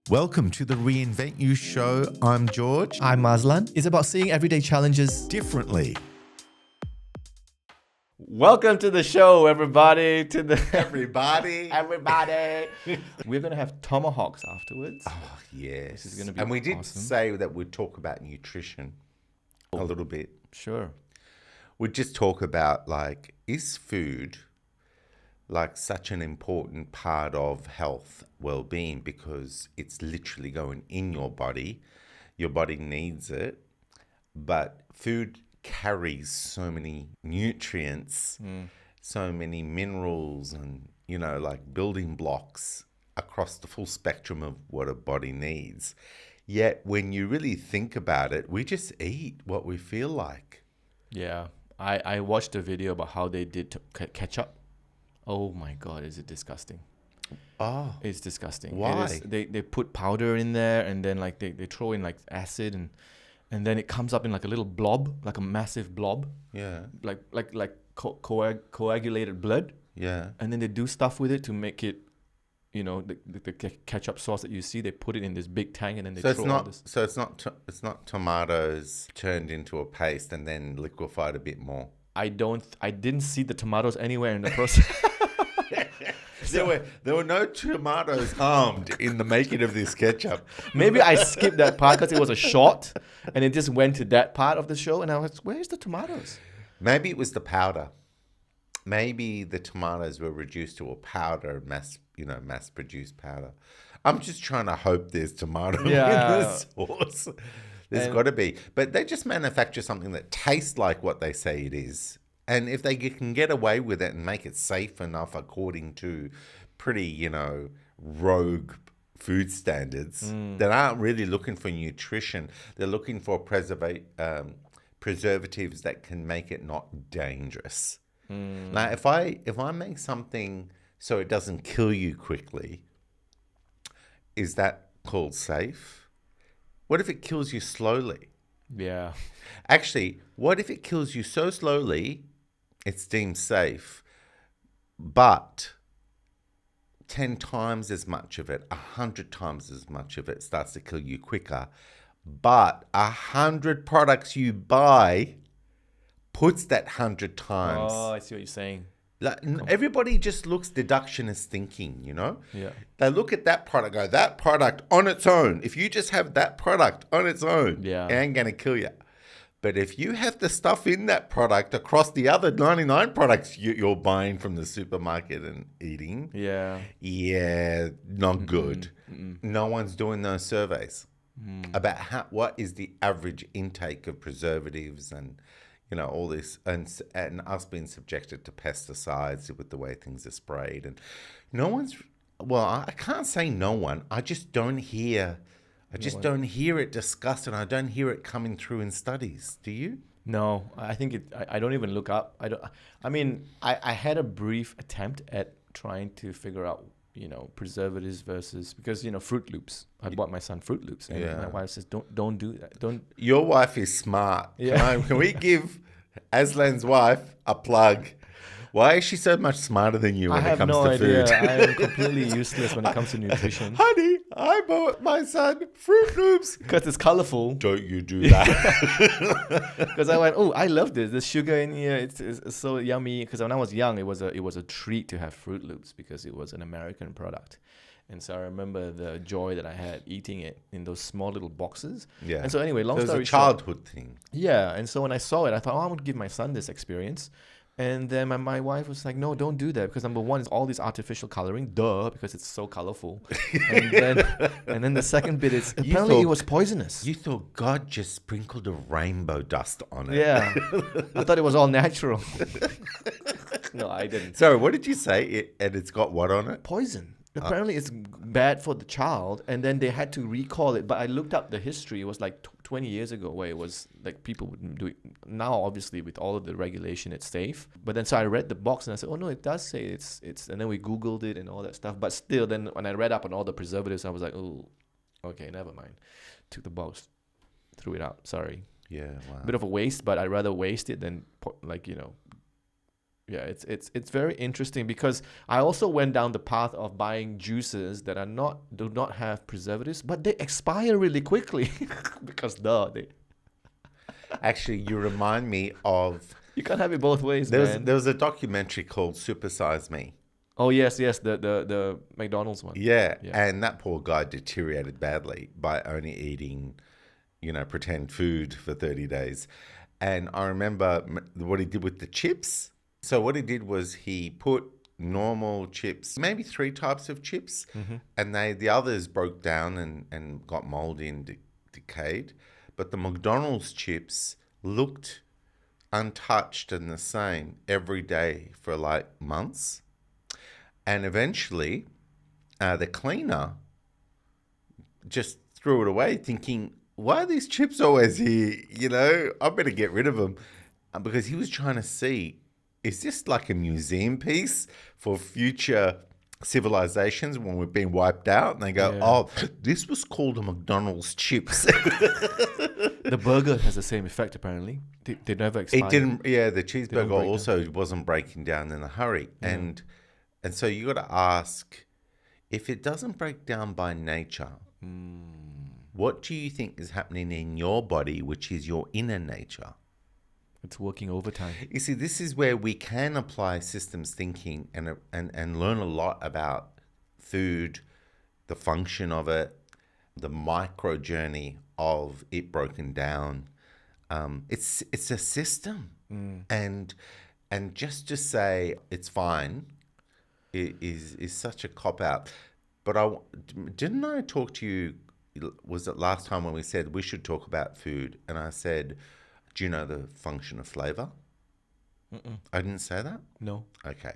Welcome to the Reinvent You show. I'm George. I'm Azlan. It's about seeing everyday challenges Differently. Welcome to the show, everybody. Everybody. We're gonna have tomahawks afterwards. Oh, yes. This is gonna be and we did awesome. say that we'd talk about nutrition a little bit. Sure. We'd just talk about, like, is food like such an important part of health, well-being, because it's literally going in your body needs it, but food carries so many nutrients, so many minerals and, like building blocks across the full spectrum of what a body needs. Yet when you really think about it, we just eat what we feel like. Yeah. I watched a video about how they did ketchup. Oh my God, is it disgusting? Oh, It's disgusting. Why? They put powder in there, and then like they throw in like acid, and then it comes up in like a little blob, like a massive blob, yeah, like coagulated blood, yeah. and then they do stuff with it to make it, the ketchup sauce that you see. They put it in this big tank, and then they So throw it's all not. this. So it's not tomatoes turned into a paste and then liquefied a bit more. I didn't see the tomatoes anywhere in the process. There were no tomatoes harmed in the making of this ketchup. Maybe I skipped that part because it was a short, and it just went to that part of the show, and I was, where's the tomatoes? Maybe it was the powder. Maybe the tomatoes were reduced to a powder, mass-produced powder. I'm just trying to hope there's tomato in the sauce. There's got to be. But they just manufacture something that tastes like what they say it is. And if they can get away with it and make it safe enough according to pretty, rogue food standards that aren't really looking for nutrition, they're looking for preservatives that can make it not dangerous. Now, if I make something so it doesn't kill you quickly, is that called safe? What if it kills you slowly? Yeah. Actually, what if it kills you so slowly, it's deemed safe, but 10 times as much of it, 100 times as much of it starts to kill you quicker, but 100 products you buy puts that 100 times. Oh, I see what you're saying. Like, everybody just looks deductionist thinking, Yeah. They look at that product, go, that product on its own. If you just have that product on its own, Yeah. it ain't going to kill you. But if you have the stuff in that product across the other 99 products you're buying from the supermarket and eating, Yeah. not good. No one's doing those surveys about what is the average intake of preservatives and all this, and us being subjected to pesticides with the way things are sprayed. And no one's, well, I can't say no one. I just don't hear it discussed, and I don't hear it coming through in studies. Do you? No, I think I don't even look up. I had a brief attempt at trying to figure out, preservatives versus, because, Fruit Loops. I bought my son Fruit Loops, and my wife says, don't do that. Don't. Your wife is smart. Yeah. Can we give Aslan's wife a plug? Why is she so much smarter than you when it comes to food? I am completely useless when it comes to nutrition. Honey, I bought my son Fruit Loops. Because it's colorful. Don't you do that. Because I went, I love this. There's sugar in here. It's so yummy. Because when I was young, it was a treat to have Fruit Loops because it was an American product. And so I remember the joy that I had eating it in those small little boxes. Yeah. And so anyway, long story short. It was a short. childhood thing. Yeah. And so when I saw it, I thought, I'm going to give my son this experience. And then my wife was like, no, don't do that. Because number one is all this artificial coloring. Duh, because it's so colorful. and then the second bit is apparently it was poisonous. You thought God just sprinkled a rainbow dust on it. Yeah. I thought it was all natural. No, I didn't. Sorry, what did you say? And it's got what on it? Poison. Apparently it's bad for the child, and then they had to recall it. But I looked up the history. It was like 20 years ago where it was like people would do it. Now, obviously, with all of the regulation, it's safe. But then so I read the box and I said, oh no, it does say it's. And then we Googled it and all that stuff. But still, then when I read up on all the preservatives, I was like, oh, okay, never mind. Took the box, threw it out. Sorry. Yeah, wow. Bit of a waste, but I'd rather waste it than Yeah, it's very interesting because I also went down the path of buying juices that do not have preservatives, but they expire really quickly because Actually, you remind me of you can't have it both ways, man. there was a documentary called Super Size Me. Oh yes, the McDonald's one. Yeah, Yeah. and that poor guy deteriorated badly by only eating, pretend food for 30 days. And I remember what he did with the chips. So what he did was he put normal chips, maybe 3 types of chips, and the others broke down and got moldy and decayed. But the McDonald's chips looked untouched and the same every day for like months. And eventually, the cleaner just threw it away, thinking, why are these chips always here? I better get rid of them. Because he was trying to see, is this like a museum piece for future civilizations when we've been wiped out? And they go, oh, this was called a McDonald's chips. The burger has the same effect, apparently. They never expire. It didn't, the break cheeseburger also wasn't breaking down in a hurry. Yeah. And so you got to ask, if it doesn't break down by nature, what do you think is happening in your body, which is your inner nature? It's working overtime. You see, this is where we can apply systems thinking and learn a lot about food, the function of it, the micro journey of it broken down. It's a system, and just to say it's fine is such a cop out. But didn't I talk to you? Was it last time when we said we should talk about food? And I said, do you know the function of flavor? I didn't say that? No. Okay.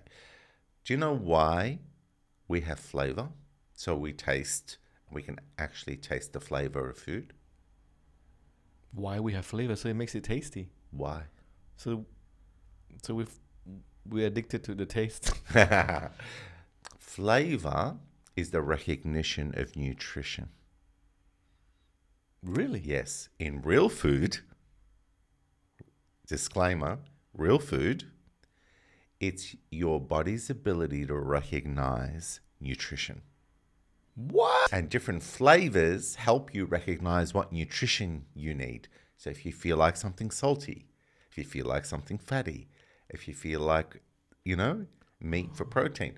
Do you know why we have flavor? So we can actually taste the flavor of food. Why we have flavor? So it makes it tasty. Why? So we're addicted to the taste. Flavor is the recognition of nutrition. Really? Yes. In real food, disclaimer, real food, it's your body's ability to recognize nutrition. What? And different flavors help you recognize what nutrition you need. So if you feel like something salty, if you feel like something fatty, if you feel like, meat for protein,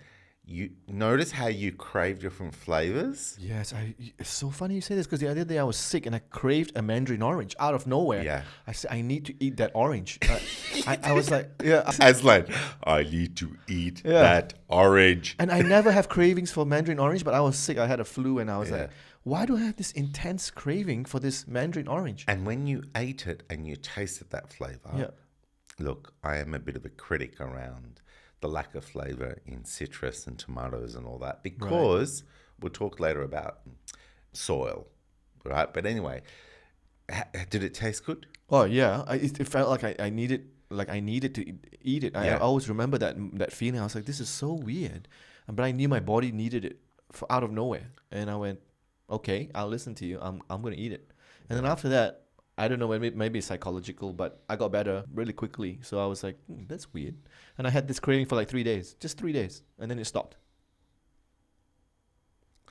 you notice how you crave different flavors? Yes, it's so funny you say this because the other day I was sick and I craved a mandarin orange out of nowhere. Yeah. I said, I need to eat that orange. I was like, yeah. Azlan, I need to eat that orange. And I never have cravings for mandarin orange, but I was sick. I had a flu and I was like, why do I have this intense craving for this mandarin orange? And when you ate it and you tasted that flavor, look, I am a bit of a critic around the lack of flavor in citrus and tomatoes and all that, because we'll talk later about soil, right? But anyway, did it taste good? Oh yeah, it felt like I needed to eat it. I always remember that feeling. I was like, this is so weird, but I knew my body needed it out of nowhere, and I went, okay, I'll listen to you. I'm gonna eat it, and then after that, I don't know, maybe it's psychological, but I got better really quickly. So I was like, that's weird. And I had this craving for like 3 days, just 3 days. And then it stopped.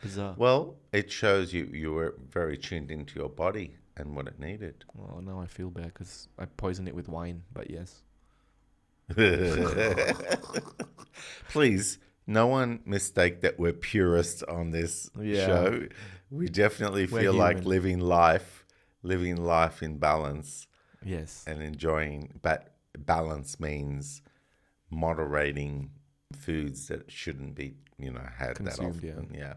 Bizarre. Well, it shows you were very tuned into your body and what it needed. Oh, now I feel bad because I poisoned it with wine, but yes. Please, no one mistake that we're purists on this show. We definitely feel like living life in balance. Yes. And enjoying, but balance means moderating foods that shouldn't be, had consumed, that often. Yeah.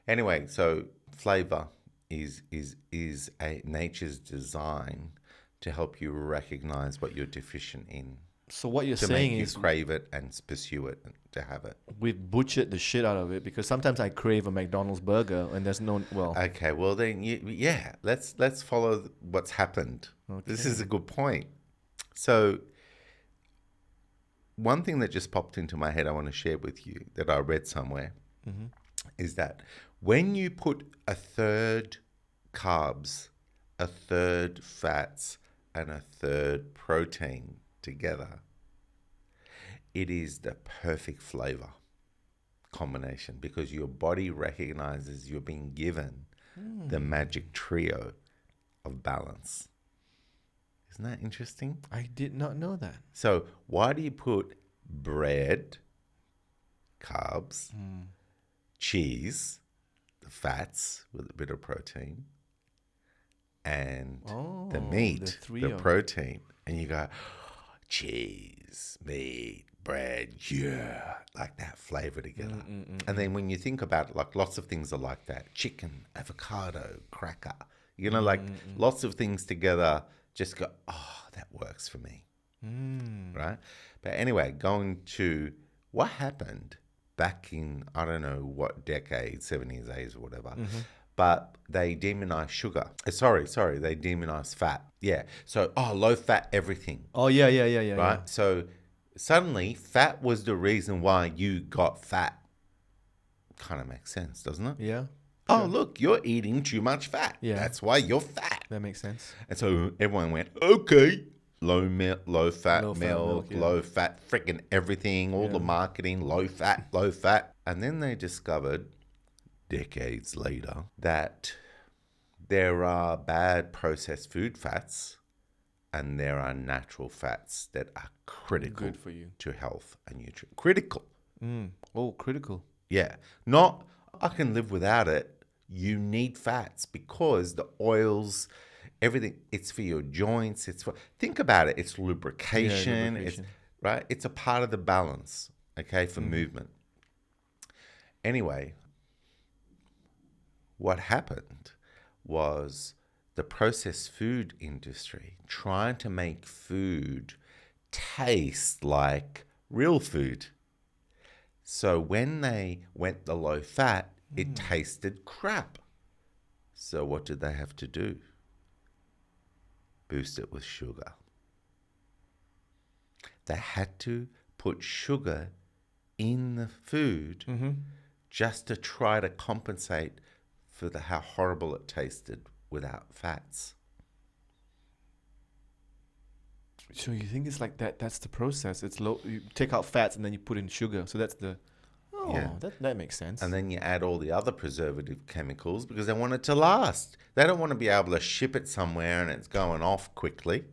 Anyway, so flavor is a nature's design to help you recognize what you're deficient in. So what you're to saying make you is crave it and pursue it to have it. We've butchered the shit out of it because sometimes I crave a McDonald's burger and there's no Okay, well then let's follow what's happened. Okay. This is a good point. So one thing that just popped into my head I want to share with you that I read somewhere is that when you put a third carbs, a third fats, and a third protein together, it is the perfect flavor combination because your body recognizes you're being given the magic trio of balance. Isn't that interesting? I did not know that. So why do you put bread, carbs, cheese, the fats with a bit of protein, and the meat, the protein, and you go, cheese, meat, bread, yeah, like that flavor together. And then when you think about it, like lots of things are like that. Chicken, avocado, cracker, you know, like lots of things together just go, oh, that works for me, right? But anyway, going to what happened back in, I don't know what decade, 70s, 80s or whatever, but they demonize sugar. Sorry, they demonize fat. Yeah. So, low fat everything. Oh, yeah. Right? Yeah. So suddenly fat was the reason why you got fat. Kind of makes sense, doesn't it? Yeah. Oh, Sure. look, you're eating too much fat. Yeah. That's why you're fat. That makes sense. And so everyone went, okay, low fat Low fat milk, milk, yeah. low fat freaking everything, all the marketing, low fat, low fat. And then they discovered decades later that there are bad processed food fats and there are natural fats that are critical Good for you. to health and nutrition. Critical. Oh, critical. Yeah. Not, I can live without it. You need fats because the oils, everything, it's for your joints. It's for, think about it. It's lubrication. It's, right? It's a part of the balance, okay, for movement. Anyway, what happened was the processed food industry trying to make food taste like real food. So when they went the low fat, it tasted crap. So what did they have to do? Boost it with sugar. They had to put sugar in the food just to try to compensate for how horrible it tasted without fats. So you think it's like that? That's the process. It's low. You take out fats and then you put in sugar. So that's the. Oh, Yeah. that makes sense. And then you add all the other preservative chemicals because they want it to last. They don't want to be able to ship it somewhere and it's going off quickly.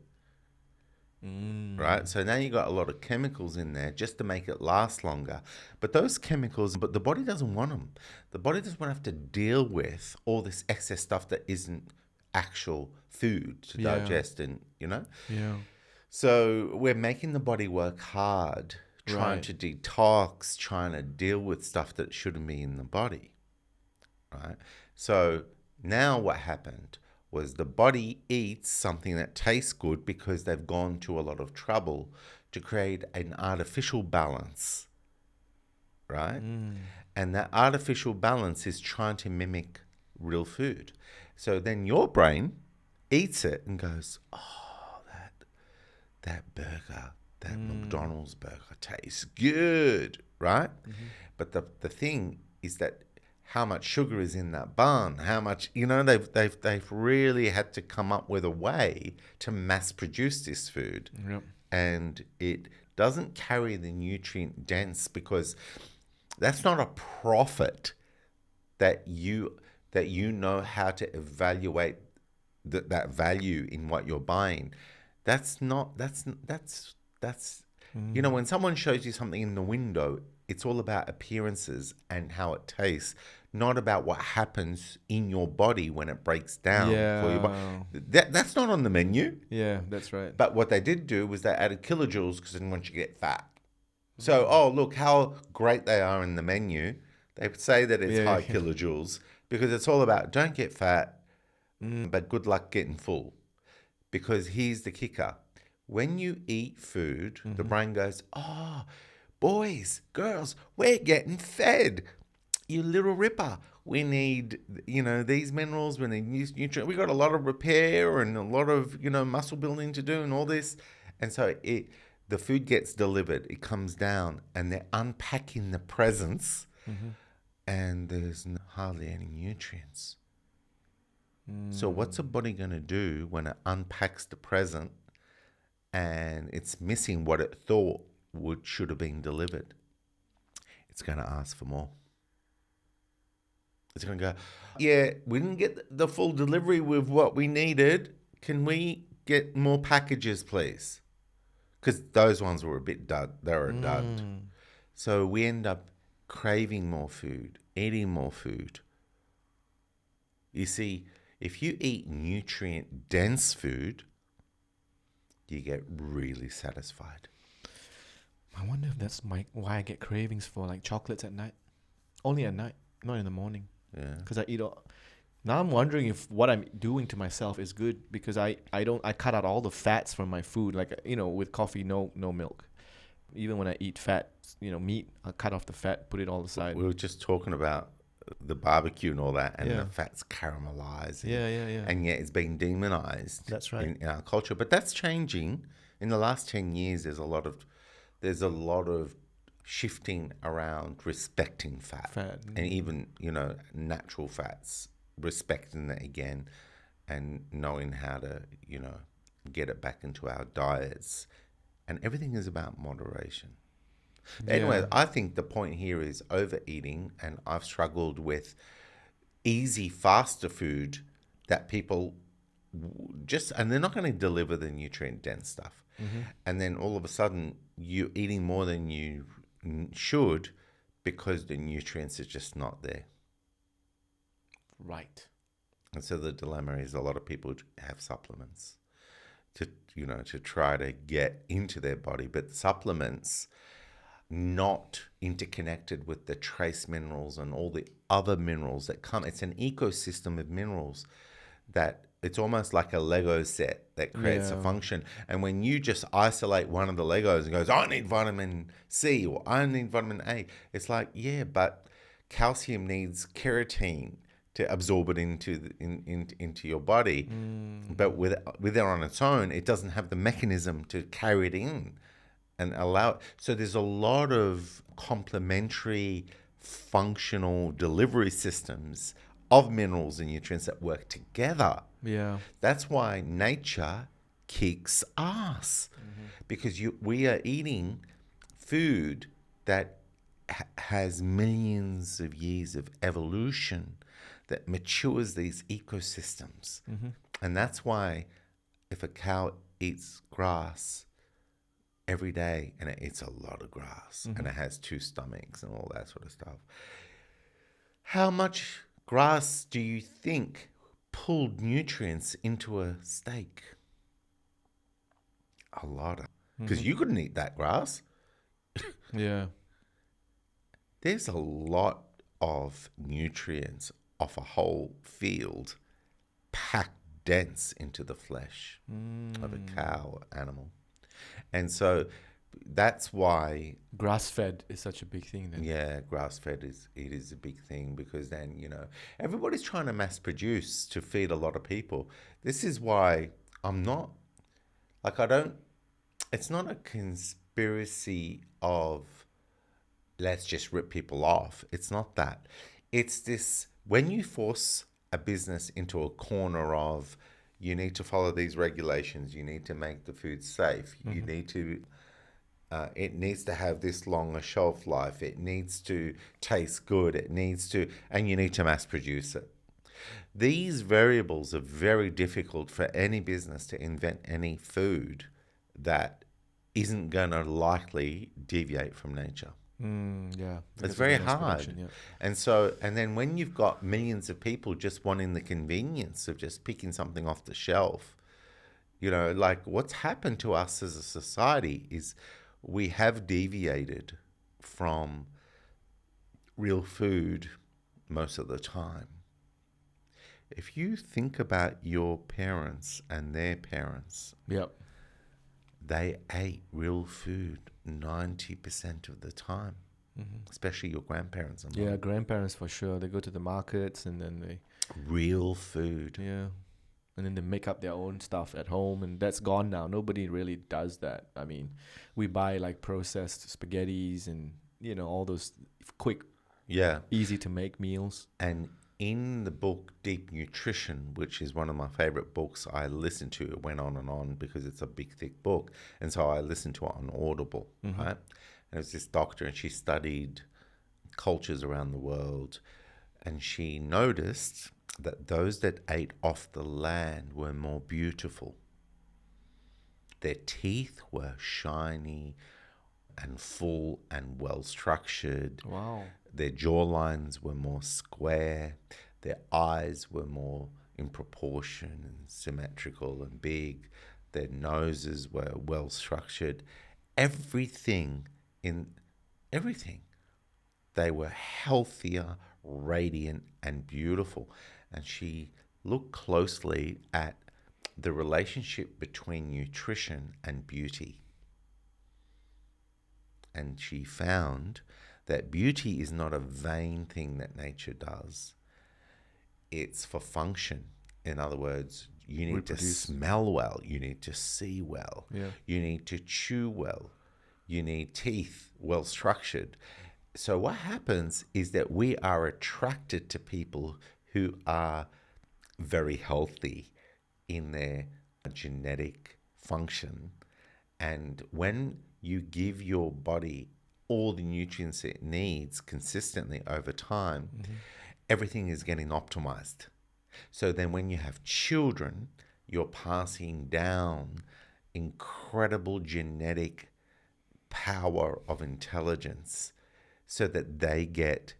Right? So now you got a lot of chemicals in there just to make it last longer. But those chemicals, but the body doesn't want them. The body doesn't want to have to deal with all this excess stuff that isn't actual food to digest and, you know? Yeah. So we're making the body work hard, trying to detox, trying to deal with stuff that shouldn't be in the body, right? So now what happened was the body eats something that tastes good because they've gone to a lot of trouble to create an artificial balance, right? And that artificial balance is trying to mimic real food. So then your brain eats it and goes, oh, that burger, that McDonald's burger tastes good, right? But the thing is that how much sugar is in that bun, how much, you know, they've really had to come up with a way to mass produce this food. Yep. And it doesn't carry the nutrient dense because that's not a profit that you know how to evaluate that value in what you're buying. That's you know, when someone shows you something in the window, it's all about appearances and how it tastes, not about what happens in your body when it breaks down. For your body. That's not on the menu. Yeah, that's right. But what they did do was they added kilojoules because they didn't want you to get fat. So, oh, look how great they are in the menu. They say that it's high kilojoules because it's all about don't get fat, but good luck getting full. Because here's the kicker. When you eat food, the brain goes, oh, boys, girls, we're getting fed. You little ripper. We need, you know, these minerals, we need nutrients. We got a lot of repair and a lot of, you know, muscle building to do and all this. And so the food gets delivered. It comes down and they're unpacking the presents and there's hardly any nutrients. So what's a body going to do when it unpacks the present and it's missing what it thought should have been delivered, it's going to ask for more. It's going to go, yeah, we didn't get the full delivery with what we needed. Can we get more packages, please? Because those ones were a bit dud. They were a dud. So we end up craving more food, eating more food. You see, if you eat nutrient-dense food, you get really satisfied. I wonder if that's why I get cravings for like chocolates at night. Only at night, not in the morning. Yeah. Because I eat all. Now I'm wondering if what I'm doing to myself is good because I cut out all the fats from my food. Like, with coffee, no milk. Even when I eat fat, meat, I cut off the fat, put it all aside. We were just talking about the barbecue and all that, and Yeah. the fat's caramelized. Yeah. And yet it's being demonized. That's right. In our culture. But that's changing. In the last 10 years, there's a lot of shifting around respecting fat. And even, natural fats, respecting it again and knowing how to, get it back into our diets. And everything is about moderation. Anyway, I think the point here is overeating, and I've struggled with easy, faster food that people and they're not going to deliver the nutrient-dense stuff. And then all of a sudden, you're eating more than you should because the nutrients are just not there. Right. And so the dilemma is a lot of people have supplements to try to get into their body, but supplements not interconnected with the trace minerals and all the other minerals that come. It's an ecosystem of minerals that it's almost like a Lego set that creates a function. And when you just isolate one of the Legos and goes, I need vitamin C or I need vitamin A, it's like, yeah, but calcium needs keratin to absorb it into your body. But with it on its own, it doesn't have the mechanism to carry it in and allow it. So there's a lot of complementary functional delivery systems of minerals and nutrients that work together. Yeah. That's why nature kicks ass, because we are eating food that has millions of years of evolution that matures these ecosystems. And that's why if a cow eats grass every day, and it eats a lot of grass, and it has 2 stomachs and all that sort of stuff, how much grass do you think pulled nutrients into a steak? A lot of, because you couldn't eat that grass. Yeah. There's a lot of nutrients off a whole field packed dense into the flesh of a cow or animal. And so that's why Grass-fed is such a big thing then. yeah, grass-fed is a big thing, because then, everybody's trying to mass produce to feed a lot of people. This is why I'm not, it's not a conspiracy of let's just rip people off. It's not that. It's this, when you force a business into a corner of, you need to follow these regulations, you need to make the food safe, you need to, it needs to have this longer shelf life, it needs to taste good, and you need to mass produce it. These variables are very difficult for any business to invent any food that isn't going to likely deviate from nature. Yeah. It's very hard. And then when you've got millions of people just wanting the convenience of just picking something off the shelf, what's happened to us as a society is we have deviated from real food most of the time. If you think about your parents and their parents, Yep. they ate real food 90% of the time, especially your grandparents. And Yeah, grandparents for sure. They go to the markets and then they real food. Yeah. And then they make up their own stuff at home, and that's gone now. Nobody really does that. I mean, we buy like processed spaghettis and, all those quick, Yeah. easy to make meals. And in the book Deep Nutrition, which is one of my favorite books I listened to, it went on because it's a big, thick book. And so I listened to it on Audible, right? And it was this doctor, and she studied cultures around the world. And she noticed that those that ate off the land were more beautiful. Their teeth were shiny and full and well structured. Wow. Their jawlines were more square. Their eyes were more in proportion and symmetrical and big. Their noses were well structured. Everything. They were healthier, radiant, and beautiful. And she looked closely at the relationship between nutrition and beauty. And she found that beauty is not a vain thing that nature does. It's for function. In other words, you need to smell well. You need to see well. Yeah. You need to chew well. You need teeth well structured. So what happens is that we are attracted to people who are very healthy in their genetic function. And when you give your body all the nutrients it needs consistently over time, everything is getting optimized. So then when you have children, you're passing down incredible genetic power of intelligence so that they get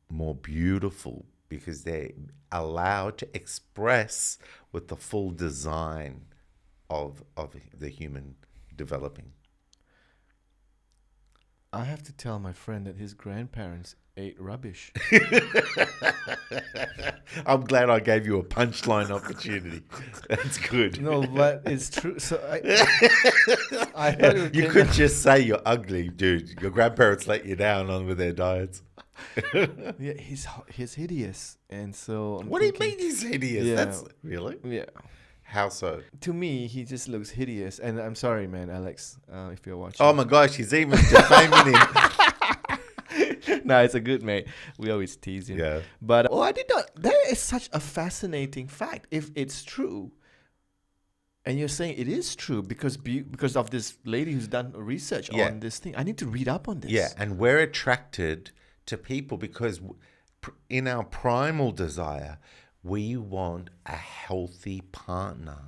more beautiful because they're allowed to express with the full design of the human developing. I have to tell my friend that his grandparents ate rubbish. I'm glad I gave you a punchline opportunity. That's good. No, but it's true. So I thought it You could just say you're ugly, dude. Your grandparents let you down on with their diets. Yeah, he's hideous, and so What do you mean he's hideous? Yeah. That's really? Yeah. How so? To me, he just looks hideous, and I'm sorry, man, Alex, if you're watching. Oh my gosh, he's even defaming him. No, it's a good mate. We always tease him. Yeah. But I did not. That is such a fascinating fact. If it's true, and you're saying it is true because of this lady who's done research on this thing, I need to read up on this. Yeah, and we're attracted to people because in our primal desire, we want a healthy partner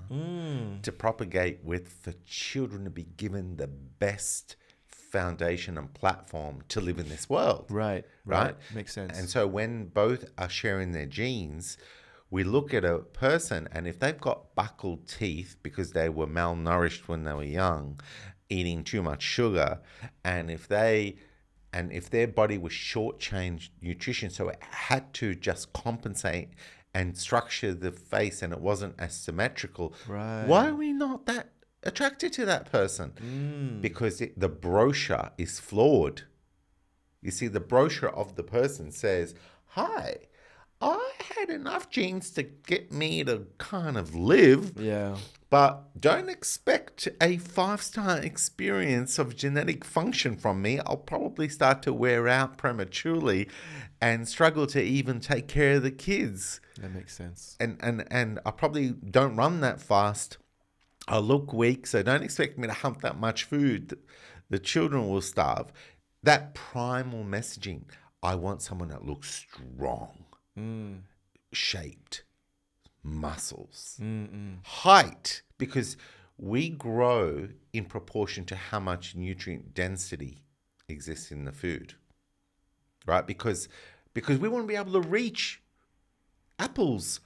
to propagate with, for children to be given the best foundation and platform to live in this world. Right. Makes sense. And so when both are sharing their genes, we look at a person, and if they've got buckled teeth because they were malnourished when they were young, eating too much sugar, and if their body was shortchanged nutrition, so it had to just compensate and structure the face and it wasn't as symmetrical, Right. why are we not that attracted to that person? Because the brochure is flawed. You see, the brochure of the person says, hi, I had enough genes to get me to kind of live, Yeah. but don't expect a 5-star experience of genetic function from me. I'll probably start to wear out prematurely and struggle to even take care of the kids. That makes sense. And I probably don't run that fast. I look weak, so don't expect me to hump that much food. The children will starve. That primal messaging, I want someone that looks strong, shaped, muscles, height, because we grow in proportion to how much nutrient density exists in the food, right? Because we want to be able to reach apples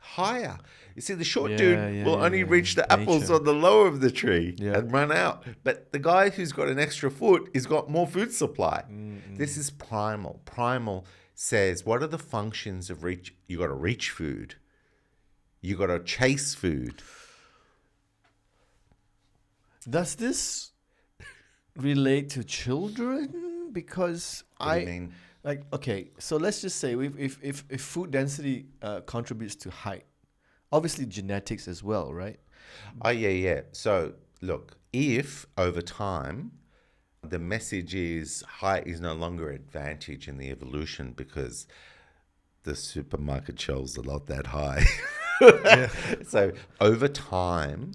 higher. You see, the short dude will only reach the apples on the lower of the tree and run out. But the guy who's got an extra foot has got more food supply. This is primal. Primal says, what are the functions of reach? You got to reach food. You got to chase food. Does this relate to children? Because What do you mean? Like, okay, so let's just say if food density contributes to height, obviously genetics as well, right? Oh, yeah. So, look, if over time the message is height is no longer an advantage in the evolution because the supermarket shelves are not that high. Yeah. So over time,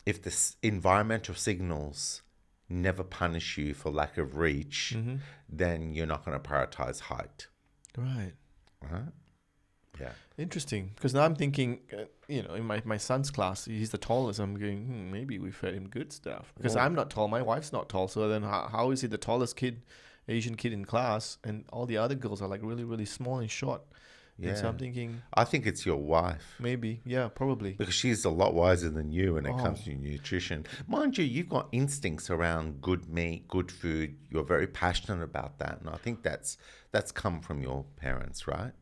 if the environmental signals never punish you for lack of reach, then you're not going to prioritize height. Right. Right? Yeah. Interesting. Because now I'm thinking, in my son's class, he's the tallest. I'm going, maybe we fed him good stuff. Because I'm not tall. My wife's not tall. So then how is he the tallest Asian kid in class? And all the other girls are like really, really small and short. Yeah. And so I'm thinking, I think it's your wife. maybe. Yeah, probably. Because she's a lot wiser than you when it comes to nutrition. Mind you, you've got instincts around good meat, good food. You're very passionate about that. And I think that's come from your parents, right?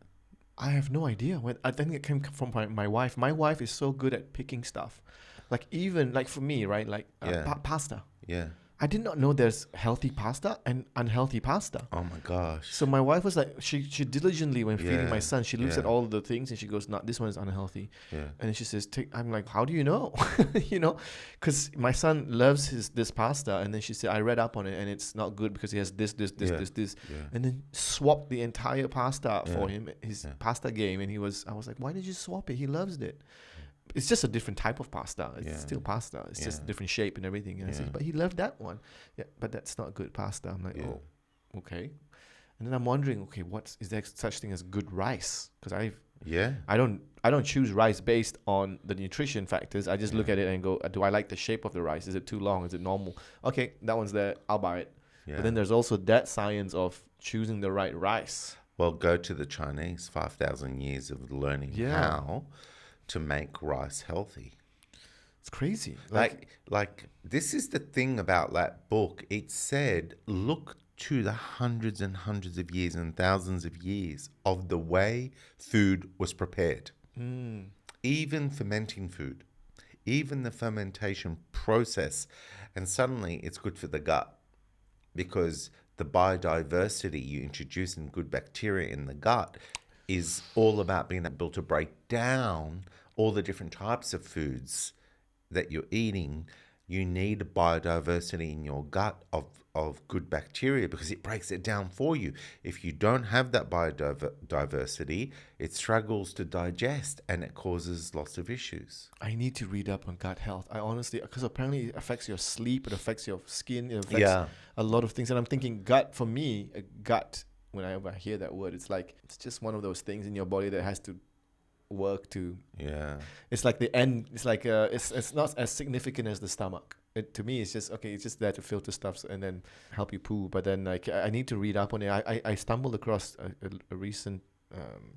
I have no idea. I think it came from my wife. My wife is so good at picking stuff. Like even like for me, right? Like pasta. Yeah. I did not know there's healthy pasta and unhealthy pasta. Oh my gosh. So my wife was like, she diligently when feeding my son, she looks Yeah. at all the things and she goes, "No, this one is unhealthy." Yeah. And then she says, I'm like, "How do you know?" Because my son loves this pasta, and then she said, "I read up on it, and it's not good because he has this, Yeah. and then swapped the entire pasta for him, his pasta game, and I was like, "Why did you swap it? He loves it." It's just a different type of pasta. It's still pasta. It's just a different shape and everything. And I said, "But he loved that one." Yeah, but that's not good pasta. I'm like, "Oh, okay." And then I'm wondering, okay, is there such thing as good rice? Because I don't choose rice based on the nutrition factors. I just look at it and go, do I like the shape of the rice? Is it too long? Is it normal? Okay, that one's there. I'll buy it. Yeah. But then there's also that science of choosing the right rice. Well, go to the Chinese, 5,000 years of learning how to make rice healthy. It's crazy. Like this is the thing about that book. It said, look to the hundreds and hundreds of years and thousands of years of the way food was prepared. Even fermenting food, even the fermentation process. And suddenly it's good for the gut because the biodiversity you introduce in good bacteria in the gut is all about being able to break down all the different types of foods that you're eating. You need biodiversity in your gut of good bacteria because it breaks it down for you. If you don't have that biodiversity, it struggles to digest and it causes lots of issues. I need to read up on gut health. I honestly, because apparently it affects your sleep, it affects your skin, it affects a lot of things. And I'm thinking gut, for me, a gut, whenever I hear that word, it's like, it's just one of those things in your body that has to work to. Yeah. It's like the end. It's like it's not as significant as the stomach. To me, it's just okay. It's just there to filter stuff and then help you poo. But then like I need to read up on it. I stumbled across a recent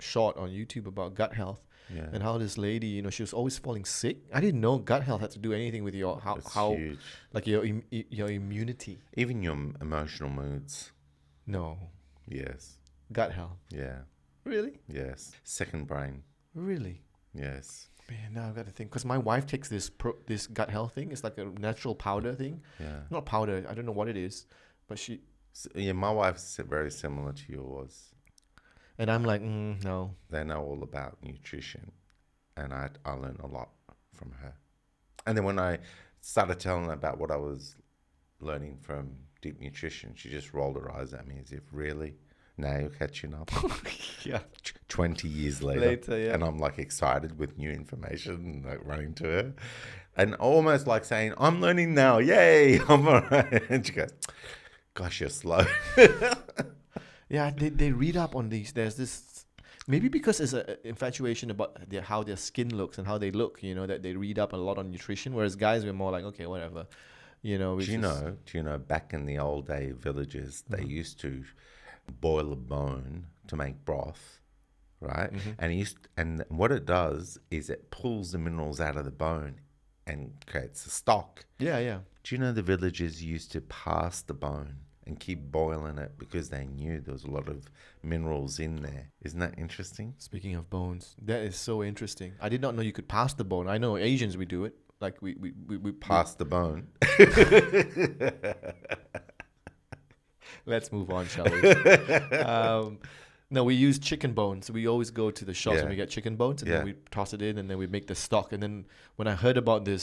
short on YouTube about gut health and how this lady, she was always falling sick. I didn't know gut health had to do anything with your how huge. like your immunity. Even your emotional moods. No. Yes. Gut health. Yeah. Really? Yes. Second brain. Really? Yes. Man, now I've got to think. Because my wife takes this gut health thing. It's like a natural powder thing. Yeah. Not powder. I don't know what it is. But My wife's very similar to yours. And I'm like, no. They know all about nutrition. And I learned a lot from her. And then when I started telling her about what I was learning from deep nutrition, she just rolled her eyes at me as if, really? Now you're catching up. Yeah. 20 years later. Yeah. And I'm like excited with new information and like running to her. And almost like saying, I'm learning now. Yay. I'm all right. And she goes, gosh, you're slow. Yeah, they read up on these. There's this, maybe because there's an infatuation about how their skin looks and how they look, that they read up a lot on nutrition. Whereas guys, we're more like, okay, whatever. Do you know, back in the old day villages, they used to boil a bone to make broth, right? And what it does is it pulls the minerals out of the bone and creates a stock. Yeah. Do you know the villagers used to pass the bone and keep boiling it because they knew there was a lot of minerals in there? Isn't that interesting? Speaking of bones, that is so interesting. I did not know you could pass the bone. I know Asians, we do it. Like we pass the bone. Let's move on, shall we? No, we use chicken bones. We always go to the shops and we get chicken bones and then we toss it in and then we make the stock. And then when I heard about the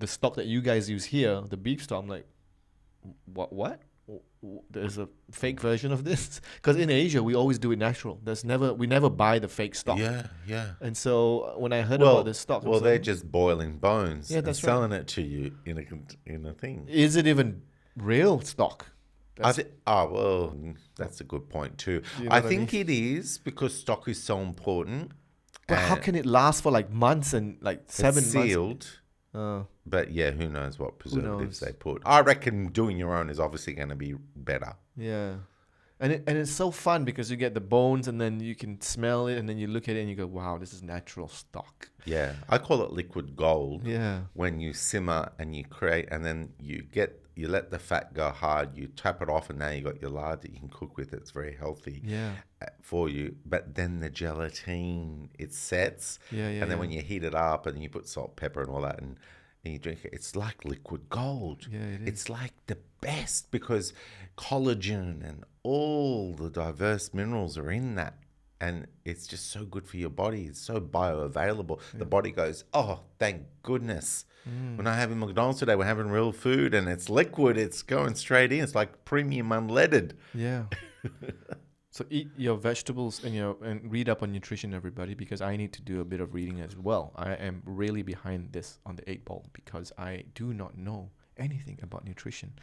stock that you guys use here, the beef stock, I'm like, what? there's a fake version of this? Because in Asia, we always do it natural. We never buy the fake stock. Yeah, yeah. And so when I heard about this stock, I'm well, they're saying, just boiling bones Yeah, and that's right. selling it to you in a thing. is it even real stock? That's a good point too. You know I what I think it is because stock is so important. But how can it last for like months and like 7 It's months? sealed. Oh, But yeah, who knows what preservatives knows? they put. I reckon doing your own is obviously going to be better. yeah. And it's so fun because you get the bones and then you can smell it and then you look at it and you go, wow, this is natural stock. Yeah, I call it liquid gold. Yeah. When you simmer and you create, and then you let the fat go hard, you tap it off, and now you got your lard that you can cook with. It's very healthy Yeah. for you. But then the gelatine, it sets, Yeah, yeah. and then yeah. when you heat it up and you put salt, pepper, and all that, and you drink it, it's like liquid gold. Yeah, it is. It's like the best because collagen and all the diverse minerals are in that. And it's just so good for your body. It's so bioavailable. The body goes, oh, thank goodness. We're not having McDonald's today. We're having real food and it's liquid. It's going straight in. It's like premium unleaded. Yeah. So eat your vegetables and read up on nutrition, everybody, because I need to do a bit of reading as well. I am really behind this on the 8 ball because I do not know anything about nutrition.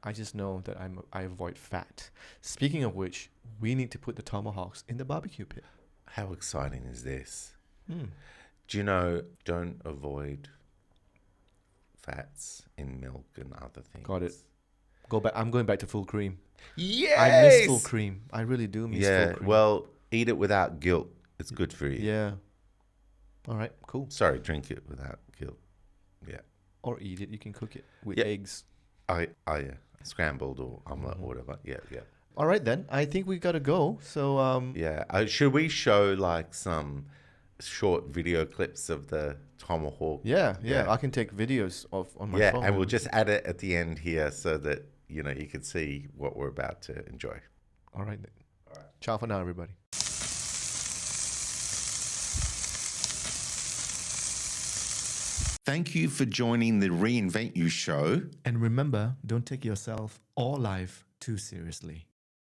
I just know that I avoid fat. Speaking of which, we need to put the tomahawks in the barbecue pit. How exciting is this? Do you know, don't avoid fats in milk and other things. Got it. Go back. I'm going back to full cream. Yes! I miss full cream. I really do miss full cream. Well, eat it without guilt. It's good for you. Yeah. All right, cool. Sorry, drink it without guilt. Yeah. Or eat it. You can cook it with Yeah. eggs. Yeah. Scrambled or omelette or whatever. Yeah, yeah. All right, then. I think we got to go. So, Yeah. Should we show like some short video clips of the tomahawk? yeah. Yeah. I can take videos on my Yeah, phone. and we'll just add it at the end here so that, you can see what we're about to enjoy. All right, then. All right. Ciao for now, everybody. Thank you for joining the Reinvent You show. And remember, don't take yourself or life too seriously.